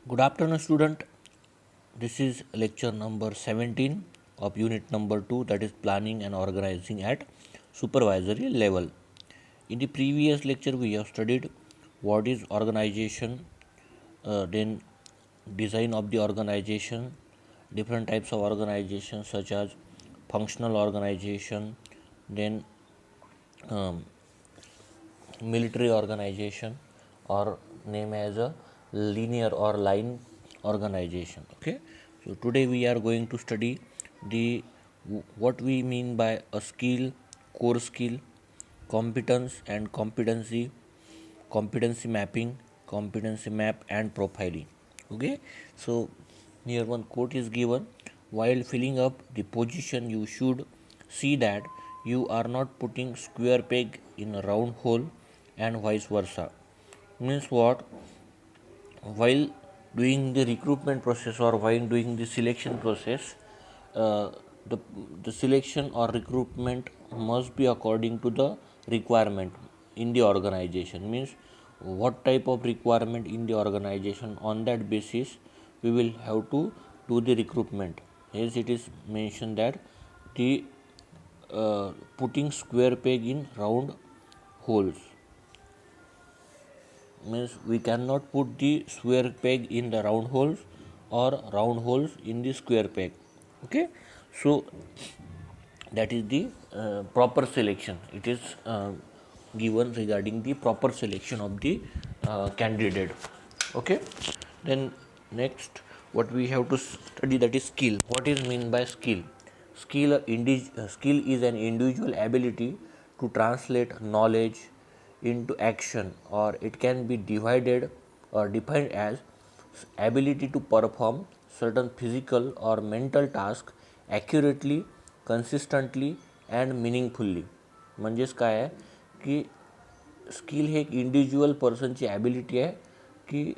Good afternoon, student. This is lecture number 17 of unit number 2, that is planning and organizing at supervisory level. In the previous lecture, we have studied what is organization, then design of the organization, different types of organization such as functional organization, then um, military organization, or name as a linear or line organization. Okay, so today we are going to study the what we mean by a skill, core skill, competence and competency, competency mapping, competency map and profiling. Okay, so here one quote is given: while filling up the position you should see that you are not putting square peg in a round hole and vice versa. Means what? While doing the recruitment process or while doing the selection process, uh, the, the selection or recruitment must be according to the requirement in the organization. Means what type of requirement in the organization, on that basis we will have to do the recruitment. As it is mentioned that the putting square peg in round holes, means we cannot put the square peg in the round holes or round holes in the square peg. Okay, so that is the proper selection. It is given regarding the proper selection of the candidate. Okay, then next what we have to study, that is skill. What is mean by skill? Skill is an individual ability to translate knowledge into action, or it can be divided or defined as ability to perform certain physical or mental task accurately, consistently and meaningfully. म्हणजेच काय आहे की skill हे एक individual पर्सनची ability आहे की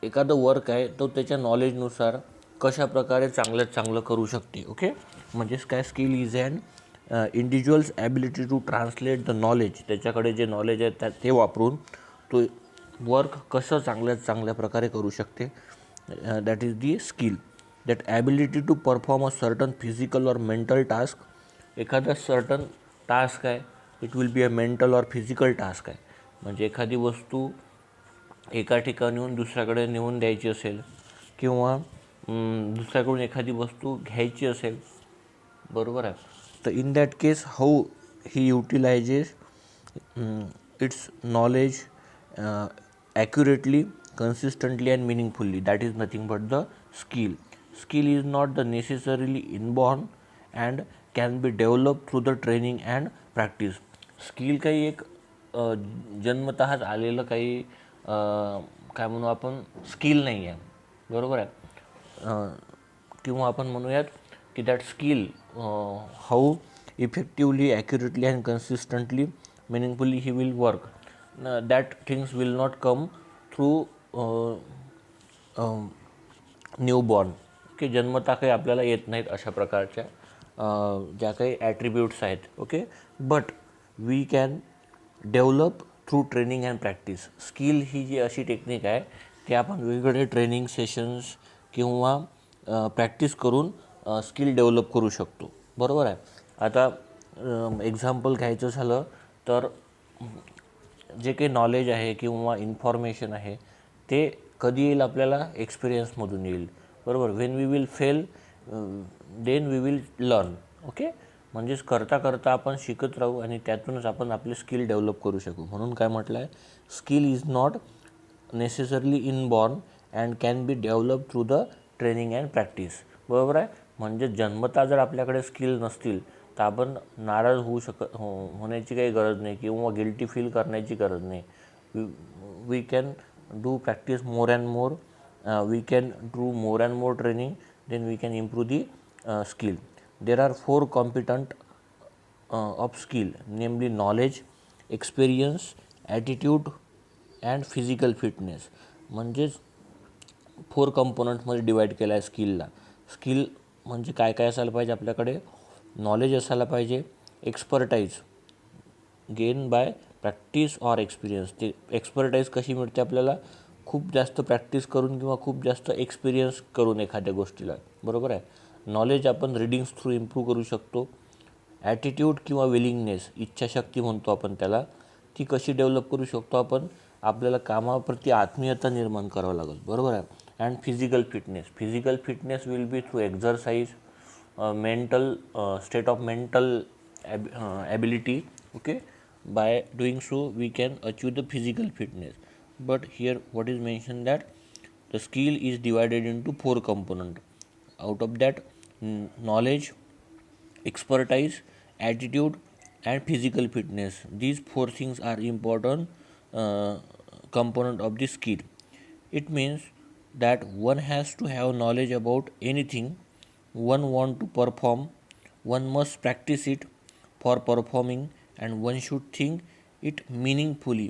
एखादं work आहे तो त्याच्या नॉलेजनुसार कशा प्रकारे चांगल्यात चांगलं करू शकते. ओके, म्हणजेच काय, skill is and individual's ability to translate the knowledge, त्याच्याकडे जे नॉलेज आहे त्या ते वापरून तो वर्क कसं चांगल्यात चांगल्या प्रकारे करू शकते. That is the skill. That ability to perform a certain physical और मेंटल टास्क. एखादा सर्टन टास्क आहे, it will be a mental और फिजिकल टास्क आहे. म्हणजे एखादी वस्तू एका ठिकाणून दुसऱ्याकडे नेऊन द्यायची असेल किंवा दुसऱ्याकडून एखादी वस्तू घ्यायची असेल, बरोबर आहे, तर in that case how he utilizes its knowledge accurately, consistently and meaningfully. That is nothing but the skill. Skill is not the necessarily inborn and can be develop through the training and practice. Skill काही एक जन्मतःच आलेलं काही काय म्हणू आपण skill नाही आहे, बरोबर आहे. किंवा आपण म्हणूयात की that skill how effectively, accurately and consistently, meaningfully he will work. That things will not come through newborn. की जन्मता काही आपल्याला येत नाहीत अशा प्रकारच्या ज्या काही ॲट्रिब्यूट्स आहेत. Okay, but we can develop through training and practice. Skill ही जी अशी टेक्निक आहे ती आपण वेगवेगळे ट्रेनिंग सेशन्स किंवा प्रॅक्टिस करून स्किल डेव्हलप करू शकतो, बरोबर आहे. आता एक्झाम्पल घ्यायचं झालं तर जे काही नॉलेज आहे किंवा इन्फॉर्मेशन आहे ते कधी येईल आपल्याला, एक्सपिरियन्समधून येईल, बरोबर. When we will fail then we will learn. Okay, म्हणजेच करता करता आपण शिकत राहू आणि त्यातूनच आपण आपले स्किल डेव्हलप करू शकू. म्हणून काय म्हटलं आहे, skill is not necessarily inborn and can be develop through the training and practice, बरोबर आहे. म्हणजे जन्मता जर आपल्याकडे स्किल नसतील तर आपण नाराज होण्याची काही गरज नाही किंवा गिल्टी फील करण्याची गरज नाही. We can do practice more and more, we can do more and more training, then we can improve the skill. There are 4 components of skill, namely knowledge, experience, attitude and physical fitness. म्हणजेच 4 कंपोनंटमध्ये divide केलं आहे स्किलला. Skill म्हणजे काय काय असायला पाहिजे आपल्याकडे, knowledge असायला पाहिजे, expertise gain by practice or experience. ते एक्सपर्टाईज कशी मिळते आपल्याला? खूप जास्त प्रॅक्टिस करून किंवा खूप जास्त एक्सपिरियन्स करून एखाद्या गोष्टीला, बरोबर आहे. नॉलेज आपण रिडिंग्स थ्रू इम्प्रूव्ह करू शकतो. ॲटिट्यूड किंवा विलिंगनेस, इच्छाशक्ती म्हणतो आपण त्याला, ती कशी डेव्हलप करू शकतो आपण? आपल्याला कामाप्रती आत्मीयता निर्माण करावं लागेल, बरोबर आहे. And physical fitness will be through exercise, mental state of mental ability. Okay, by doing so we can achieve the physical fitness. But here what is mentioned that the skill is divided into 4 components. Out of that, knowledge, expertise, attitude, and physical fitness, these 4 things are important component of the skill. It means that one has to have knowledge about anything one want to perform, one must practice it for performing, and one should think it meaningfully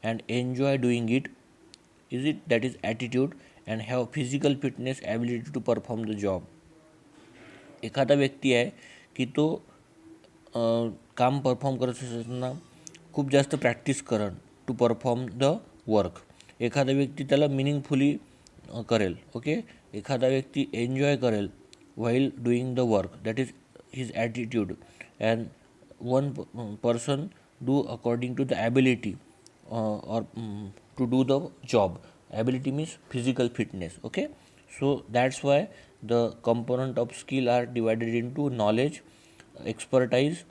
and enjoy doing it. Is it? That is attitude. And have physical fitness, ability to perform the job. एखादा व्यक्ती आहे की तो काम perform करत असताना खूप जास्त प्रॅक्टिस करण टू परफॉर्म द वर्क. एखादा व्यक्ती त्याला मिनिंगफुली करेल. ओके, एखादा व्यक्ती एन्जॉय करेल while doing the work, that is his attitude. And one person do according to the ability or to do the job. Ability means physical fitness. Okay, so that's why the component of skill are divided into knowledge, expertise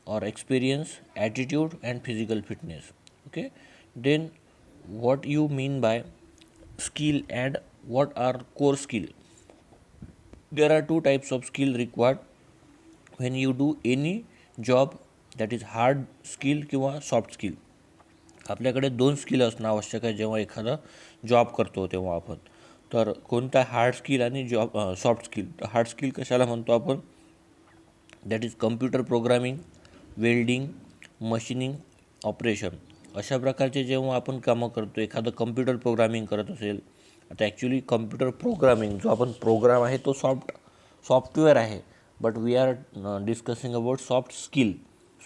or experience, attitude and physical fitness. Okay, then what you mean by skill and what are core skill? There are 2 types of skill required when you do any job, that is hard skill किंवा soft skill. आपल्याकडे 2 skill असणं आवश्यक आहे जेव्हा एखादा job करतो तेव्हा आपण. तर कोणता हार्ड स्किल आणि सॉफ्ट स्किल. तर हार्ड स्किल कशाला म्हणतो आपण? That is computer programming, welding, machining, operation. अशा प्रकारचे जेव्हा आपण कामं करतो, एखादं कम्प्युटर प्रोग्रामिंग करत असेल. आता ॲक्च्युली कम्प्युटर प्रोग्रामिंग जो आपण प्रोग्राम आहे तो सॉफ्टवेअर आहे, but we are discussing about soft skill.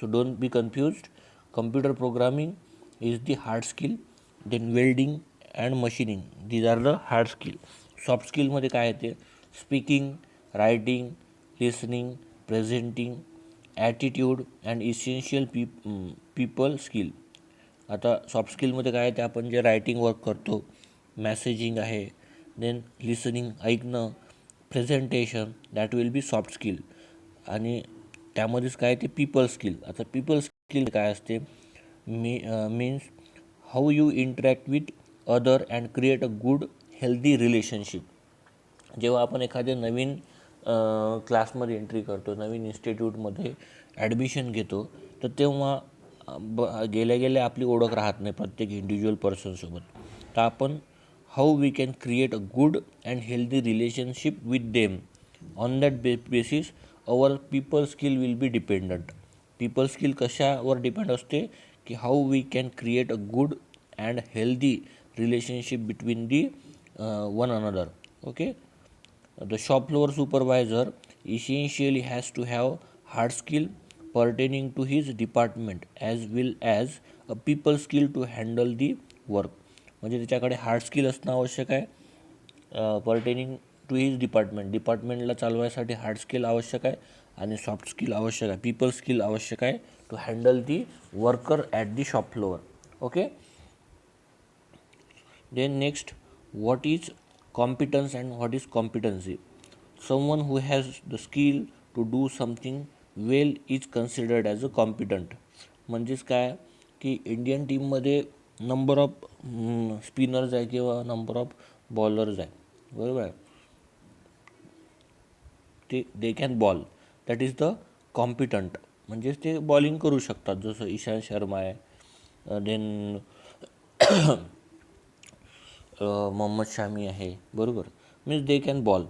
So don't be confused. Computer programming is the hard skill. Then welding and machining, these are the hard skill. Soft स्किलमध्ये काय येते? Speaking, writing, listening, presenting, attitude and essential people skill. आता soft स्किलमध्ये काय आहे ते आपण जे रायटिंग वर्क करतो, मॅसेजिंग आहे, देन लिसनिंग ऐकणं, presentation, that will be soft skill. आणि त्यामध्येच काय ते पीपल स्किल. आता पीपल स्किल काय असते? Means how you interact with other and create a good healthy relationship. जेव्हा आपण एखाद्या नवीन क्लासमध्ये एंट्री करतो, नवीन इन्स्टिट्यूटमध्ये ॲडमिशन घेतो, तर तेव्हा गेल्या गेल्या आपली ओळख राहत नाही प्रत्येक इंडिव्हिज्युअल पर्सनसोबत. तर आपण how we can create a good and healthy relationship with them. On that basis our people skill will be dependent. People skill कशावर डिपेंड असते? की how we can create a good and healthy relationship between the one another. Okay, the shop floor supervisor essentially has to have hard skill pertaining to his department as well as a people skill to handle the work. म्हणजे त्याच्याकडे hard skill असणं आवश्यक आहे pertaining to his डिपार्टमेंटला चालवायसाठी hard skill आवश्यक आहे, आणि soft skill आवश्यक आहे, पीपल स्किल आवश्यक आहे to handle the worker at the shop floor. Okay, then next, what is competence and what is competency? Someone who has the skill to do something well is considered as a competent. म्हणजेच काय की Indian टीममध्ये number off spinners आहे किंवा number of bowlers आहे, बरोबर आहे, ते दे can ball, that is the competent. म्हणजेच ते बॉलिंग करू शकतात, जसं ईशांत शर्मा आहे, देन मोहम्मद शामी आहे, बरोबर. Means they can bowl.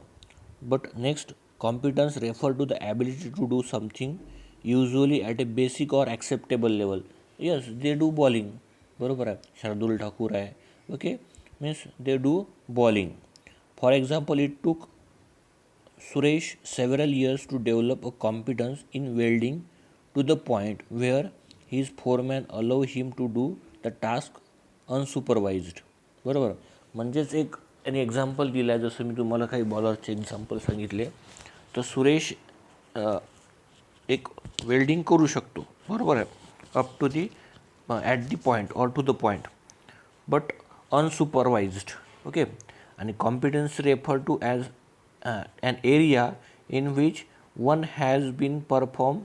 But next, competence refer to the ability to do something usually at a basic or acceptable level. Yes, they do bowling, बरोबर आहे. शार्दुल ठाकूर आहे, okay, means they do bowling. For example, it took Suresh several years to develop a competence in welding to the point where his foreman allow him to do the task unsupervised. बरोबर, म्हणजेच एक आणि example दिलं आहे. जसं मी तुम्हाला काही बॉलरचे example सांगितले, तर सुरेश एक वेल्डिंग करू शकतो, बरोबर आहे, up to the at the point or to the point, but unsupervised. Okay. आणि competence refer to as an area in which one has been performed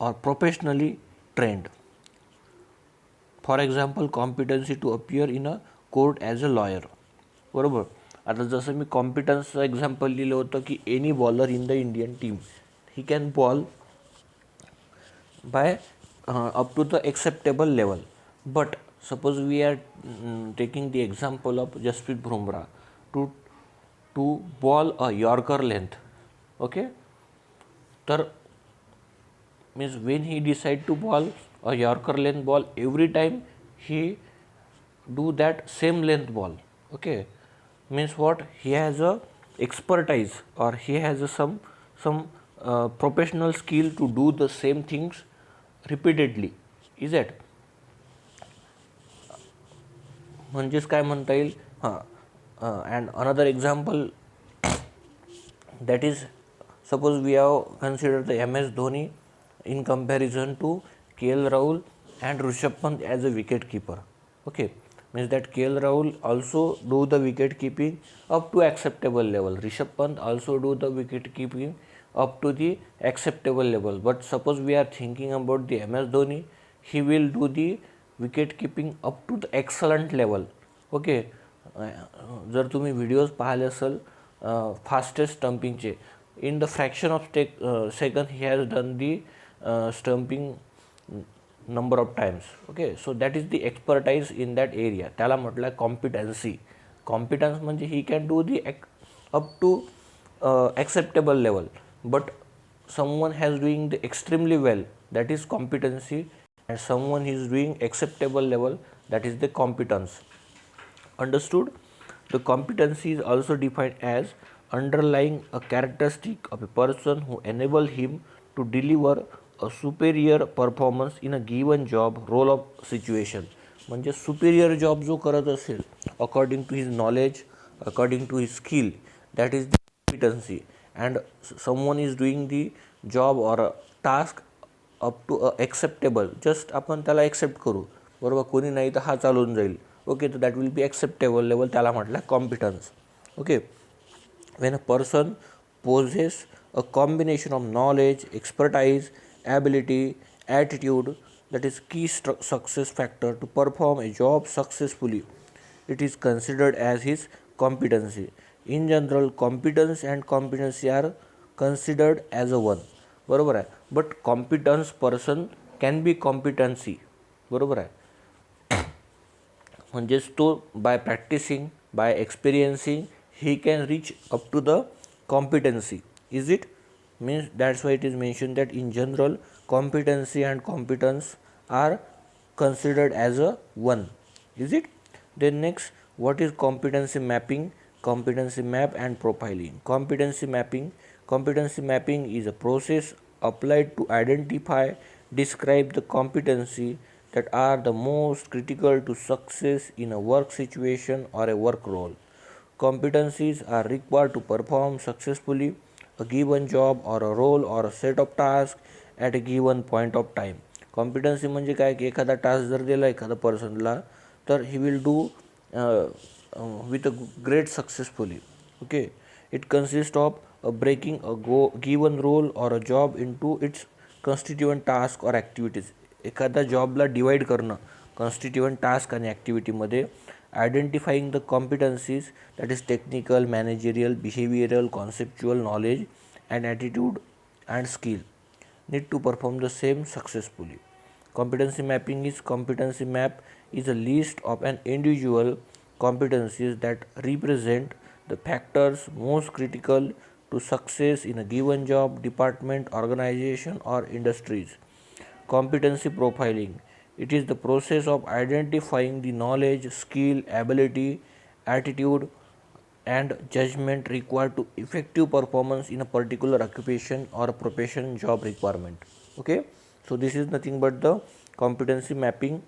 or professionally trained. For example, competency to appear in a court as a lawyer. बरोबर. आता जसं मी कॉम्पिटन्सचं example दिलं होतं की any bowler in the Indian team he can ball by up to the acceptable level. But suppose we are taking the example of Jasprit Bumrah to ball a Yorker length. Okay, तर means when he decide to ball a Yorker length ball, every time he do that same length ball. Okay, means what, he has a expertise or he has a some professional skill to do the same things repeatedly. Is it? म्हणजेच काय म्हणता येईल. And another example, that is, suppose we have considered the MS Dhoni in comparison to KL Rahul and Rishabh Pant as a wicket keeper. Okay, means that KL Rahul also do the wicket keeping up to acceptable level. Rishabh Pant also do the wicket keeping up to the acceptable level. But suppose we are thinking about the MS Dhoni, he will do the wicket keeping up to the excellent level. Okay, जर तुम्ही videos पाहिले असेल fastest स्टम्पिंगचे, in the fraction of second he has done the stumping number of times. Okay, so that is the expertise in that area. त्याला म्हटलं competency. Competence म्हणजे he can do the up to acceptable level, but someone has doing the extremely well, that is competency, and someone is doing acceptable level, that is the competence. Understood? The competency is also defined as underlying a characteristic of a person who enable him to deliver a superior performance in a given job, role of situation. म्हणजे superior job जो करत असेल according to his knowledge, according to his skill, that is the competency. And someone is doing the job or a task up to a acceptable, just आपण त्याला accept करू, बरोबर, कोणी नाही तर हा चालून जाईल. ओके, तर that will be acceptable level, त्याला म्हटलं competence. Okay, when a person possesses a combination of knowledge, expertise, ability, attitude, that is key success factor to perform a job successfully, it is considered as his competency. In general, competence and competency are considered as a one. बरोबर आहे. But competence person can be competency. बरोबर आहे. म्हणजेच तो by practicing, by experiencing, he can reach up to the competency. Is it? Means that's why it is mentioned that in general competency and competence are considered as a one. Is it? Then next, what is competency mapping, competency map and profiling? Competency mapping is a process applied to identify, describe the competency that are the most critical to success in a work situation or a work role. Competencies are required to perform successfully a given job or a role or a set of tasks at a given point of time. Competency म्हणजे काय की एखादा task जर दिला एखादा पर्सनला, तर he will do with a great successfully. Okay, it consist of breaking a given role or a job into its constituent task or activities. एखाद्या जॉबला डिवाइड करणं कॉन्स्टिट्युएंट टास्क आणि ॲक्टिव्हिटीमध्ये. Identifying the competencies, that is technical, managerial, behavioural, conceptual knowledge and attitude and skill need to perform the same successfully. Competency mapping is competency map is a list of an individual competencies that represent the factors most critical to success in a given job, department, organization or industries. Competency profiling, it is the process of identifying the knowledge, skill, ability, attitude and judgment required to effective performance in a particular occupation or a profession job requirement. Okay, so this is nothing but the competency mapping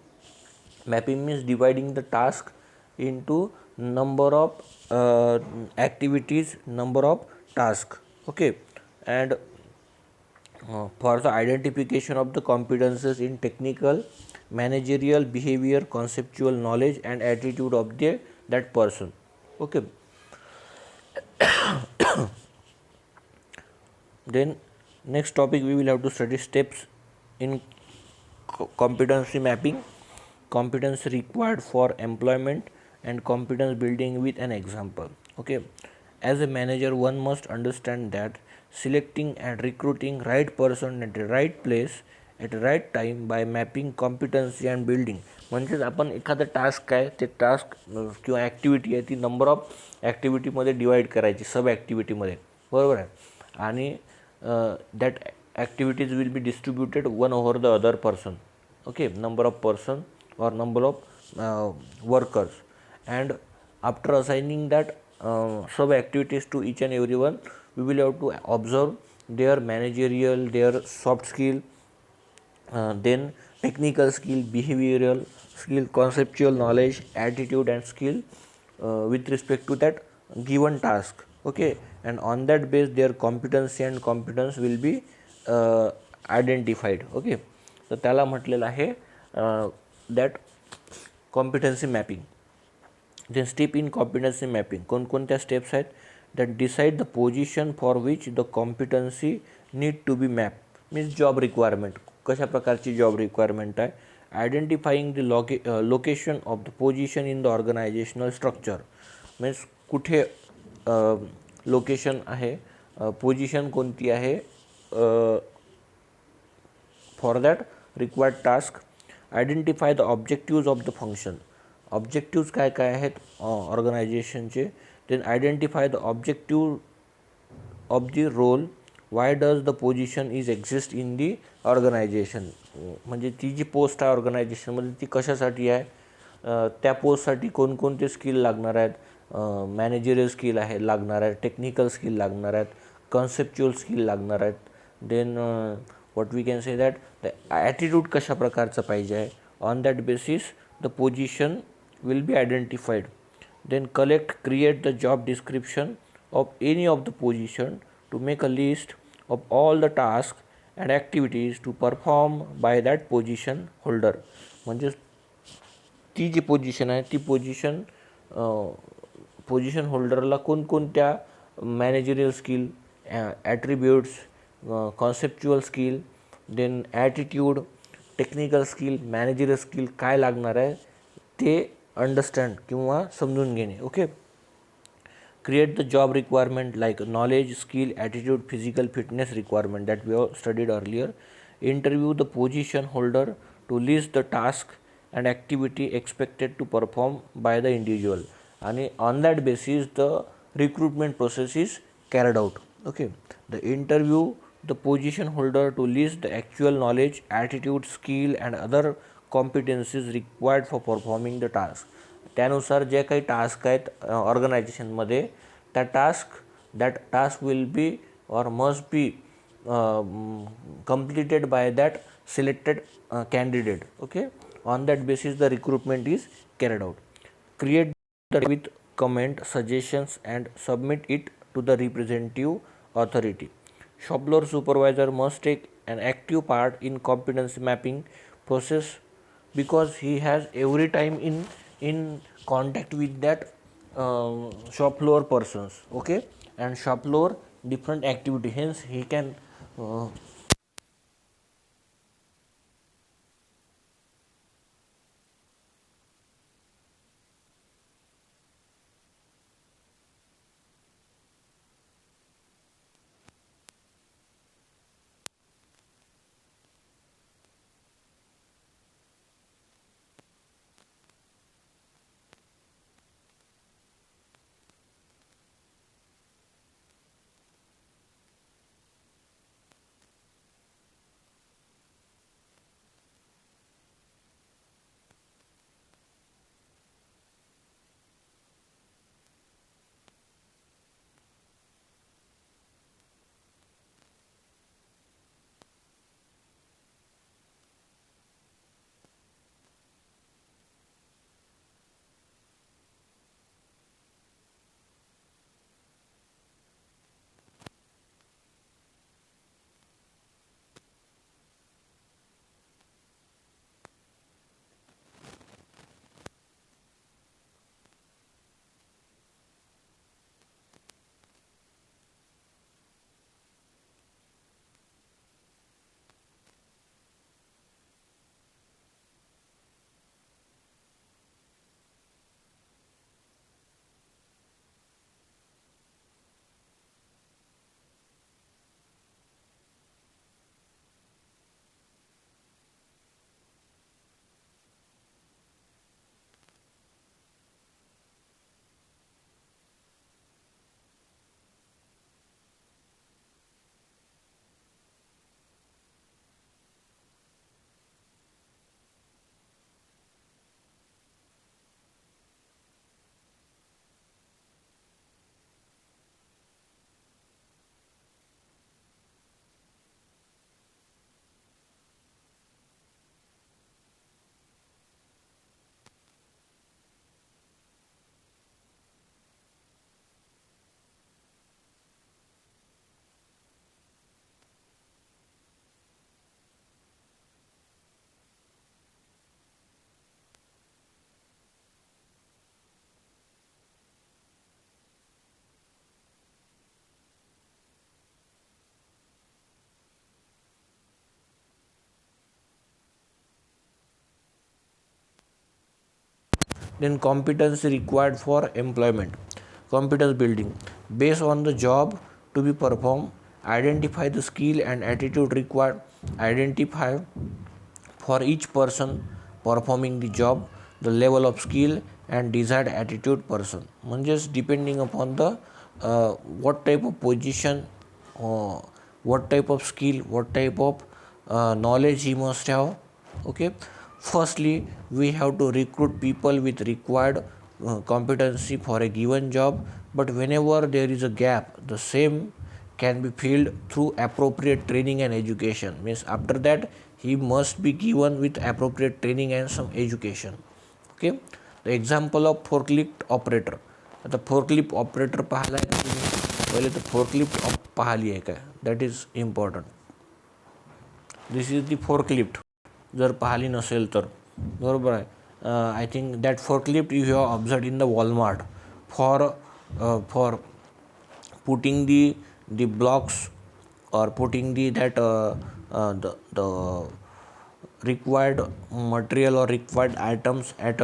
means dividing the task into number of activities, number of tasks. Okay, and for the identification of the competences in technical, managerial, behavior, conceptual knowledge and attitude of that person. Okay, then next topic we will have to study steps in competency mapping, competence required for employment and competence building with an example. Okay, as a manager one must understand that selecting and recruiting right person at the right place at the right time by mapping competency and building, म्हणजेच आपण एखादा task आहे ते task किंवा activity आहे ती number of ॲक्टिव्हिटीमध्ये divide करायची, सब ॲक्टिव्हिटीमध्ये, बरोबर आहे. आणि that activities will be distributed one over the other person. Okay, number of person or number of workers, and after assigning that sub activities to each and everyone, we will have to observe their managerial, their soft skill, then technical skill, behavioral skill, conceptual knowledge, attitude and skill with respect to that given task. Okay, and on that base their competency and competence will be identified. Okay, तर त्याला म्हटलेलं आहे that competency mapping. Then step in competency mapping, कोणकोणत्या steps आहेत? That decide the position for which the competency need to be map, means job requirement, कशा प्रकारची job requirement आहे. Identifying the location of the position in the organizational structure, means कुठे location आहे, position कोणती आहे for that required task. Identify the objectives of the function, objectives काय काय आहेत ऑर्गनायझेशनचे. then identify the objective of the role, why does the position is exist in the organization, म्हणजे ती जी post आहे ऑर्गनायझेशनमध्ये ती कशासाठी आहे, त्या पोस्टसाठी कोणकोणते स्किल लागणार आहेत, मॅनेजरियल स्किल आहे लागणार आहेत, टेक्निकल स्किल लागणार आहेत, कन्सेप्च्युअल स्किल लागणार आहेत. Then what we can say that the attitude कशा प्रकारचं पाहिजे आहे. on that basis the position will be identified. then create the job description of any of the position to make a list of all the tasks and activities to perform by that position holder, म्हणजे ती जी position आहे ती position होल्डरला कोणकोणत्या managerial skill, attributes, conceptual skill, then attitude, technical skill, managerial skill काय लागणार आहे ते अंडरस्टँड किंवा समजून घेणे. Okay, create the job requirement like knowledge, skill, attitude, physical fitness requirement that we have studied earlier. Interview the position holder to list the task and activity expected to perform by the individual, आणि on that basis the recruitment process is carried out. Okay, the interview the position holder to list the actual knowledge, attitude, skill and other competencies required for performing the task. त्यानुसार जे काही task आहेत ऑर्गनायझेशनमध्ये that task will be or must be completed by that selected candidate. Okay, on that basis the recruitment is carried out. Create the with comment, suggestions and submit it to the representative authority. Shop floor supervisor must take an active part in competency mapping process because he has every time in contact with that shop floor persons. Okay, and shop floor different activity, hence he can Then competency required for employment, competence building based on the job to be performed, identify the skill and attitude required, identify for each person performing the job the level of skill and desired attitude person. म्हणजेच depending upon the what type of position, what type of skill, what type of knowledge he must have. Okay, firstly we have to recruit people with required competency for a given job, but whenever there is a gap the same can be filled through appropriate training and education. Means after that he must be given with appropriate training and some education. Okay, the example of forklift operator. आता forklift operator पाहिला आहे का तुम्ही? पहिले तर forklift पाहिली आहे का, that is important. This is the forklift. जर पाहिली नसेल तर बरोबर आहे. I think that forklift you have observed in the Walmart for putting the blocks or putting the required material or required items at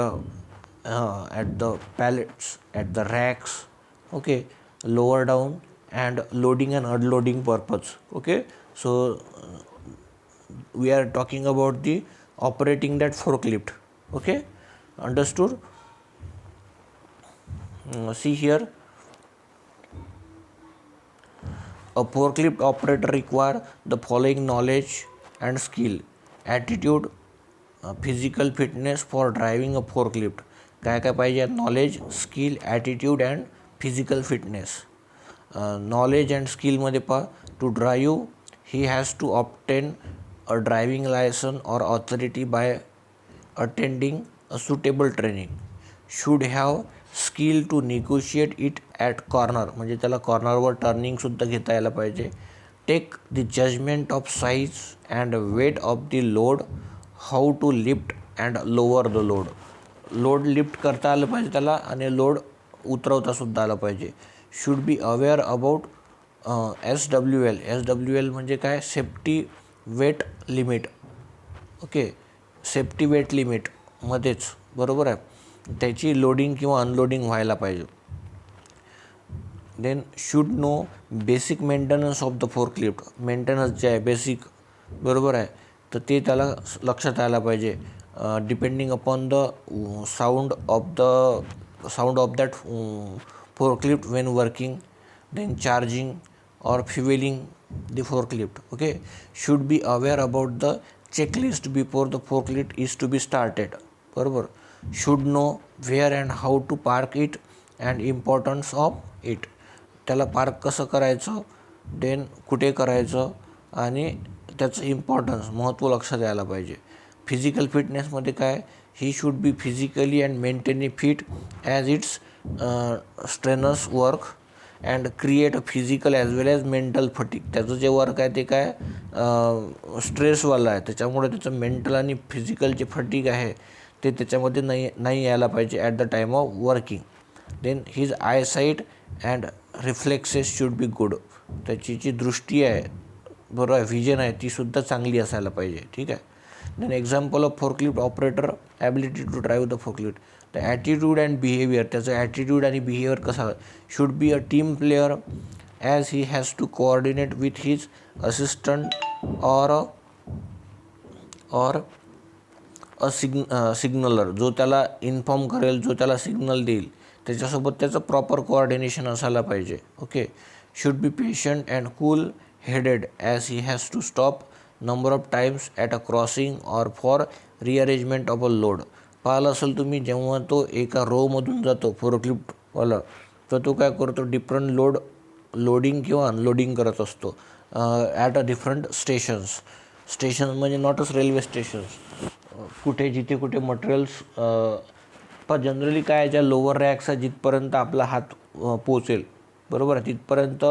the pallets, at the racks. Okay, lower down and loading and unloading purpose. Okay, so we are talking about the operating that forklift. Okay, understood? See here, a forklift operator require the following knowledge and skill: attitude, physical fitness for driving a forklift. काय काय पाहिजे? Knowledge, skill, attitude and physical fitness. Knowledge and स्किलमध्ये to drive he has to obtain a driving licence or authority by attending a suitable training. Should have skill to negotiate it at corner, म्हणजे त्याला कॉर्नरवर टर्निंगसुद्धा घेता यायला पाहिजे. Take the judgement of size and weight of the load, how to lift and lower the load. Load lift करता आलं पाहिजे त्याला आणि लोड उतरवतासुद्धा आलं पाहिजे. Should be aware about SWL. SWL म्हणजे काय? Safety weight limit. Okay, safety weight लिमिटमध्येच बरोबर आहे त्याची लोडिंग किंवा अनलोडिंग व्हायला पाहिजे. Then should know basic maintenance of the forklift. Maintenance जे आहे बेसिक बरोबर आहे तर ते त्याला लक्षात यायला पाहिजे. Depending upon the sound of that forklift when working, then charging or fueling the forklift. Okay, should be aware about the checklist before the forklift is to be started. बरोबर. should know where and how to park it and importance of it. त्याला park कसं करायचं, then कुठे करायचं आणि त्याचं importance, महत्त्व लक्षात यायला पाहिजे. फिजिकल फिटनेसमध्ये काय? He should be physically and mentally fit as it's strenuous work and create a physical as well as mental fatigue. त्याचं जे वर्क आहे ते काय स्ट्रेसवालं आहे, त्याच्यामुळे त्याचं मेंटल आणि फिजिकल जे फटीक आहे ते त्याच्यामध्ये नाही यायला पाहिजे at the time of working. Then his eyesight and reflexes should be good. त्याची जी दृष्टी आहे बरोबर आहे, व्हिजन आहे तीसुद्धा चांगली असायला पाहिजे. ठीक आहे. Then example of forklift operator ability to drive the forklift. The attitude and behaviour. त्याचं ॲटिट्यूड आणि बिहेवियर कसा? Should be a team player as he has to coordinate with his assistant और अ सिग्नलर. जो त्याला इन्फॉर्म करेल, जो त्याला signal देईल त्याच्यासोबत त्याचं प्रॉपर कोऑर्डिनेशन असायला पाहिजे. Okay. Should be patient and cool headed as he has to stop number of times at a crossing or for rearrangement of a load. पाहिलं असेल तुम्ही, जेव्हा तो एका रोमधून जातो फोर्कलिफ्टवाला तर तो काय करतो, डिफरंट लोडिंग किंवा अनलोडिंग करत असतो ॲट अ डिफरंट स्टेशन्स म्हणजे नॉटच रेल्वे स्टेशन्स, कुठे जिथे कुठे मटेरियल्स. पण जनरली काय, ज्या लोअर रॅक्स आहे जिथपर्यंत आपला हात पोचेल बरोबर आहे तिथपर्यंत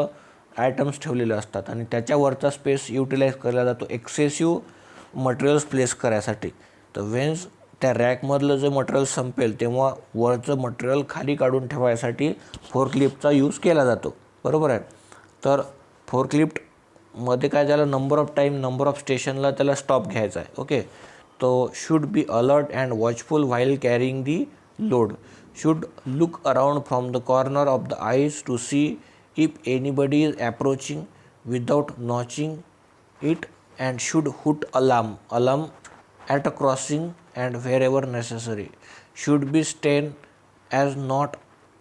आयटम्स ठेवलेले असतात आणि त्याच्यावरचा स्पेस युटिलाइज केला जातो एक्सेसिव्ह मटेरियल्स प्लेस करायसाठी. तर वेन्स त्या रॅकमधलं जे मटेरियल संपेल तेव्हा वरचं मटेरियल खाली काढून ठेवायसाठी फोर्कलिफ्टचा यूज केला जातो बरोबर आहे. तर फोर्कलिफ्टमध्ये काय झालं, नंबर ऑफ स्टेशनला त्याला स्टॉप घ्यायचा आहे. ओके. तो should be alert and watchful while carrying the load, should look around from the corner of the eyes to see if anybody is approaching without notching it, and should hoot alarm at a crossing and wherever necessary, should be stern as not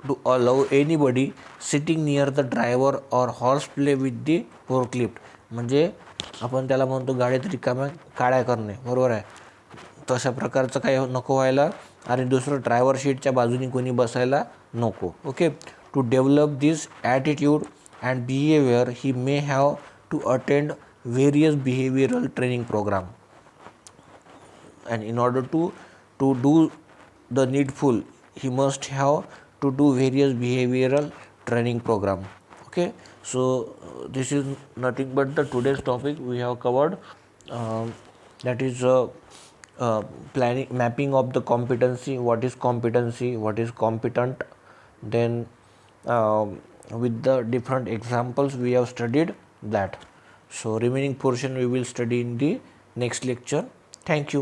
to allow anybody sitting near the driver or horseplay with the forklift. म्हणजे आपण त्याला म्हणतो गाडीत रिकाम्या काड्या करणे, बरोबर आहे. तशा प्रकारचं काही नको व्हायला, आणि दुसरं ड्रायव्हर सीटच्या बाजूनी कोणी बसायला नको. Okay. To develop this attitude and behaviour he may have to attend various behavioral training program, and in order to do the needful he must have to do various behavioral training program. Okay, so this is nothing but the today's topic we have covered, that is planning, mapping of the competency, what is competency, what is competent, then with the different examples we have studied that. So remaining portion we will study in the next lecture. Thank you.